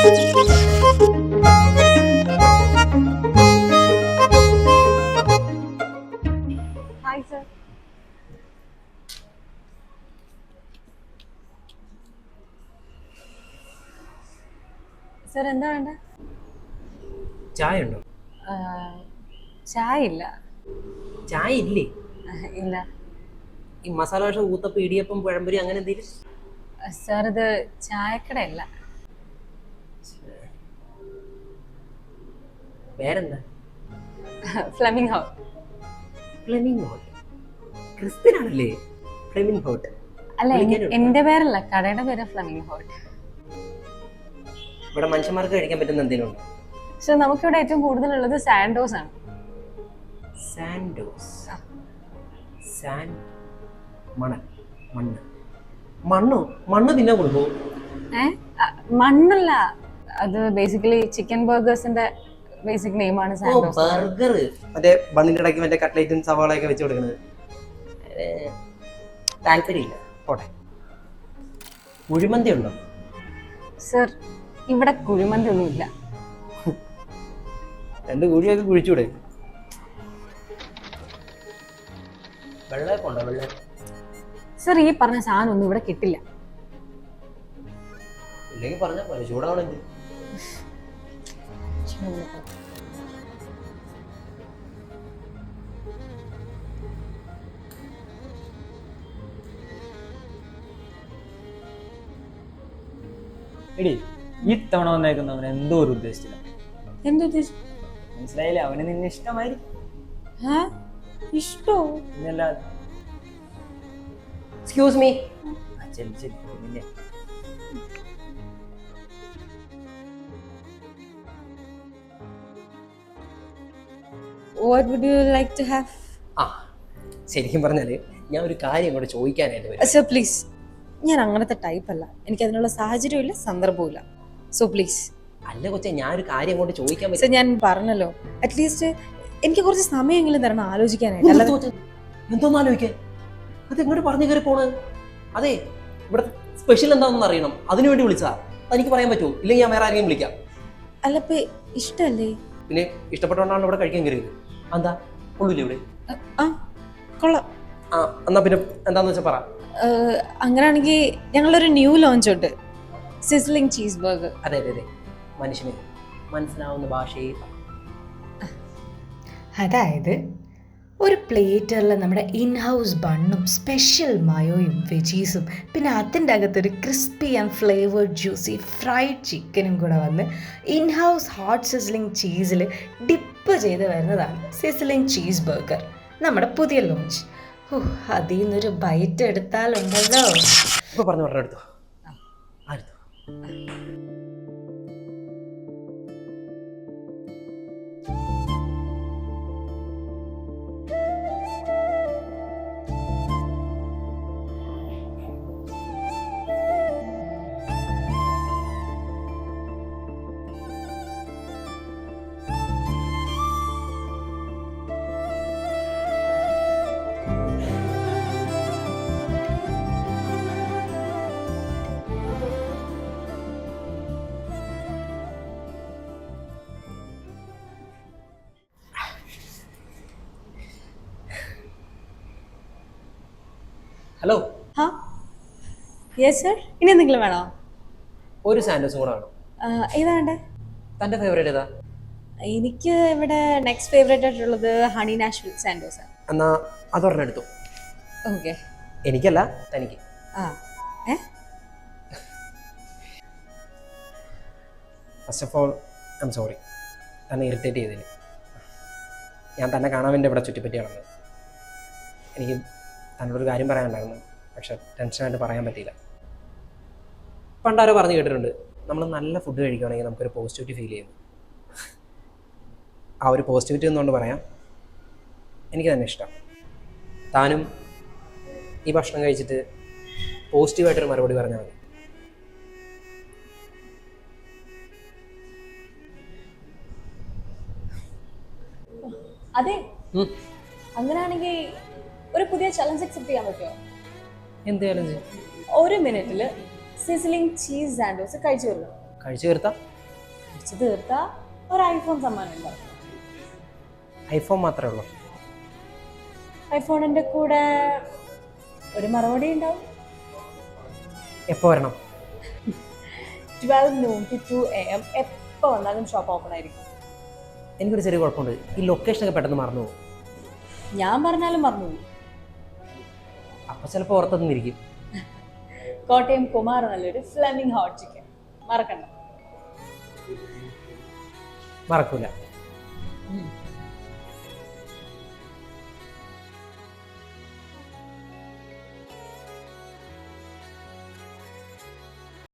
Hi sir. Sir എന്താ വേണ്ട? ചായ ഉണ്ടോ? ചായ ഇല്ല. ചായ ഇല്ലേ? ഇല്ല. ഈ മസാല ദോശ, ഊത്തപ്പം, ഇടിയപ്പം, പഴംപൊരി അങ്ങനെ എന്തെങ്കിലും? സാർ ഇത് ചായക്കടയല്ല. വേറെന്താ? Fleming house. Fleming hot. ക്രിസ്ത്യനാണല്ലേ ഫ്ലെമിംഗ് ഹോട്ട്? അല്ല, എന്റെ പേരല്ല, കടയുടെ പേര് ഫ്ലെമിംഗ് ഹോട്ട്. ഇവിടെ മനുഷ്യന്മാർക്ക് കഴിക്കാൻ പറ്റുന്ന എന്തെങ്കിലും ഉണ്ടോ? പക്ഷെ നമുക്കിവിടെ ഏറ്റവും കൂടുതലുള്ളത് സാൻഡോസ് ആണ്. സാൻഡോസ്. മണ്ണ്. മണ്ണ് തിന്നാൻ കൊടുക്കോ? മണ്ണല്ല, അത് ബേസിക്കലി ചിക്കൻ ബർഗേഴ്സിന്റെ ബേസിക് നെയിമാണ് സാൻഡോസ്. ബർഗർ മറ്റേ ബണ്ണിന്റെ ഇടയ്ക്ക് മറ്റേ കട്ട്ലേറ്റും സവാളയൊക്കെ വെച്ച് കൊടുക്കുന്നത് താല്പര്യമില്ല. പോട്ടെ. കുഴിമന്തി ഉണ്ടോ? സർ ഇവിടെ കുഴിമന്തി ഒന്നും ഇല്ല. 2 കുഴിയൊക്കെ കുഴിച്ചൂടെ? വെള്ളമൊക്കെ ഉണ്ടോ? വെള്ളം സർ ഈ പറഞ്ഞ സാധനം ഒന്നും ഇവിടെ കിട്ടില്ല. ഇല്ലെങ്കിൽ പറഞ്ഞാ പോലെ ചൂടാവണെങ്കിൽ. എടി, ഈ തവണ വന്നേക്കുന്നവൻ എന്തോ ഒരു ഉദ്ദേശിച്ചില്ല. എന്തുദ്ദേശം? മനസ്സിലായില്ലേ? അവന് നിന്നെ ഇഷ്ടമായിരിക്കും. ഇഷ്ടോ? പിന്നല്ലാതെ. Excuse me. ശരി പിന്നെ What would you like to have? ശരിക്കും പറഞ്ഞാല് ഞാൻ ഒരു കാര്യം കൂടെ ചോദിക്കാനായിട്ട് വരും. സർ പ്ലീസ്, ഞാൻ അങ്ങനത്തെ ടൈപ്പ് അല്ല. എനിക്ക് അതിനുള്ള സാഹചര്യമില്ല, സന്ദർഭമില്ല. So please. അല്ല കൊച്ചെ, ഞാൻ ഒരു കാര്യം അങ്ങോട്ട് ചോദിക്കാൻ സർ ഞാൻ പറഞ്ഞല്ലോ, അറ്റ്ലീസ്റ്റ് എനിക്ക് കുറച്ച് സമയമെങ്കിലും തരണം ആലോചിക്കാനായിട്ട്. എന്തോന്ന് ആലോചിക്കാൻ? അത് എങ്ങോട്ട് പറഞ്ഞു കയറി പോണ്? അതെ, ഇവിടെ സ്പെഷ്യൽ എന്താണെന്ന് അറിയണം, അതിനു വേണ്ടി വിളിച്ചാ. എനിക്ക് പറയാൻ പറ്റുമോ? ഇല്ലെങ്കിൽ ഞാൻ വേറെ ആരെങ്കിലും വിളിക്കാം. അല്ല, ഇപ്പൊ ഇഷ്ടല്ലേ? പിന്നെ ഇഷ്ടപ്പെട്ടോണ്ടാണ് ഇവിടെ കഴിക്കാൻ കയറിയത്. എന്താ കൊള്ളൂല്ലേ ഇവിടെ? കൊള്ളാം. എന്നാ പിന്നെ എന്താന്ന് വെച്ചാ പറ. അങ്ങനെയാണെങ്കിൽ ഞങ്ങളൊരു ന്യൂ ലോഞ്ച് ഉണ്ട്, സിസ്ലിംഗ് ചീസ് ബർഗർ. അതെ മനുഷ്യന് മനസ്സിലാവുന്ന ഭാഷയിൽ. അതായത് ഒരു പ്ലേറ്ററിൽ നമ്മുടെ ഇൻഹൗസ് ബണ്ണും സ്പെഷ്യൽ മയോയും വെജീസും പിന്നെ അതിൻ്റെ അകത്തൊരു crispy and flavoured juicy fried ചിക്കനും കൂടെ വന്ന് ഇൻഹൗസ് ഹോട്ട് സിസ്ലിംഗ് ചീസിൽ ഡിപ്പ് ചെയ്ത് വരുന്നതാണ് സിസ്ലിംഗ് ചീസ് ബർഗർ, നമ്മുടെ പുതിയ ലോഞ്ച്. അതിൽ നിന്നൊരു ബൈറ്റ് എടുത്താലുണ്ടല്ലോ. ഇപ്പൊ പറഞ്ഞു എടുത്തോ. ഹലോ. Yes sir. ഇനി എന്തെങ്കിലും വേണോ? ഒരു സാൻഡ്വിച്ചും കൂടെ വേണം. ഏതാ വേണ്ടേ? തന്റെ ഫേവറേറ്റ് ഏതാ? എനിക്ക് ഇവിടെ നെക്സ്റ്റ് ഫേവറേറ്റ് ആയിട്ടുള്ളത് ഹണി നാഷ്വിൽ സാൻഡോസ് ആണ്. എന്നാ അതൊരെണ്ണം എടുത്തു. ഓക്കെ. എനിക്കല്ല, തനിക്ക്. First of all I am sorry തന്നെ ഇറിറ്റേറ്റ് ചെയ്തതിന്. ഞാൻ തന്നെ കാണാൻ വേണ്ടി ഇവിടെ ചുറ്റിപ്പറ്റി നടന്നത്. എനിക്ക് തന്നോടൊരു കാര്യം പറയാനുണ്ടായിരുന്നു, പക്ഷെ ടെൻഷനായിട്ട് പറയാൻ പറ്റിയില്ല. പണ്ടാരോ പറഞ്ഞു കേട്ടിട്ടുണ്ട്, നമ്മൾ നല്ല ഫുഡ് കഴിക്കുകയാണെങ്കിൽ നമുക്കൊരു പോസിറ്റിവിറ്റി ഫീൽ ചെയ്യുന്നു. ആ ഒരു പോസിറ്റിവിറ്റി എന്നുകൊണ്ട് പറയാം, എനിക്ക് തന്നെ ഇഷ്ടം. താനും ഈ ഭക്ഷണം കഴിച്ചിട്ട് പോസിറ്റീവായിട്ടൊരു മറുപടി പറഞ്ഞാൽ മതി. അതെ, അങ്ങനെയാണെങ്കിൽ ഒരു പുതിയ ചലഞ്ച് അക്സെപ്റ്റ് ചെയ്യാൻ പറ്റുമോ? എന്ത് ചലഞ്ച്? ഒരു മിനിറ്റിൽ സിസ്ലിംഗ് ചീസ് സാൻഡ്വിച്ച് കഴിച്ചു തീർക്കാം. കഴിച്ചു തീർത്താ അടിച്ചു തീർത്താ ഒരു ഐഫോൺ സമ്മാനം ഉണ്ടാവും. ഐഫോൺ മാത്രമേ ഉള്ളൂ. ഐഫോണിന്റെ കൂടെ ഒരു മറുപടി ഉണ്ടാവും. എപ്പോൾ വരണം? 12 noon to 2 AM എപ്പോൾ വന്നാലും ഷോപ്പ് ഓപ്പൺ ആയിരിക്കും. എനിക്കൊരു ചെറിയ കുഴപ്പമുണ്ട്, ഈ ലൊക്കേഷനൊക്കെ പെട്ടെന്ന് മറന്നു പോകും. ഞാൻ പറഞ്ഞാലും മറന്നുപോകും. അപ്പോൾ ചിലപ്പോൾ ഓർത്തന്നിരിക്കും. കോട്ടയം കുമാർ നല്ലൊരു ഫ്ലെമിംഗ് ഹോട്ട് ചിക്കൻ മറക്കണ്ട. മറക്കൂല. ഉം.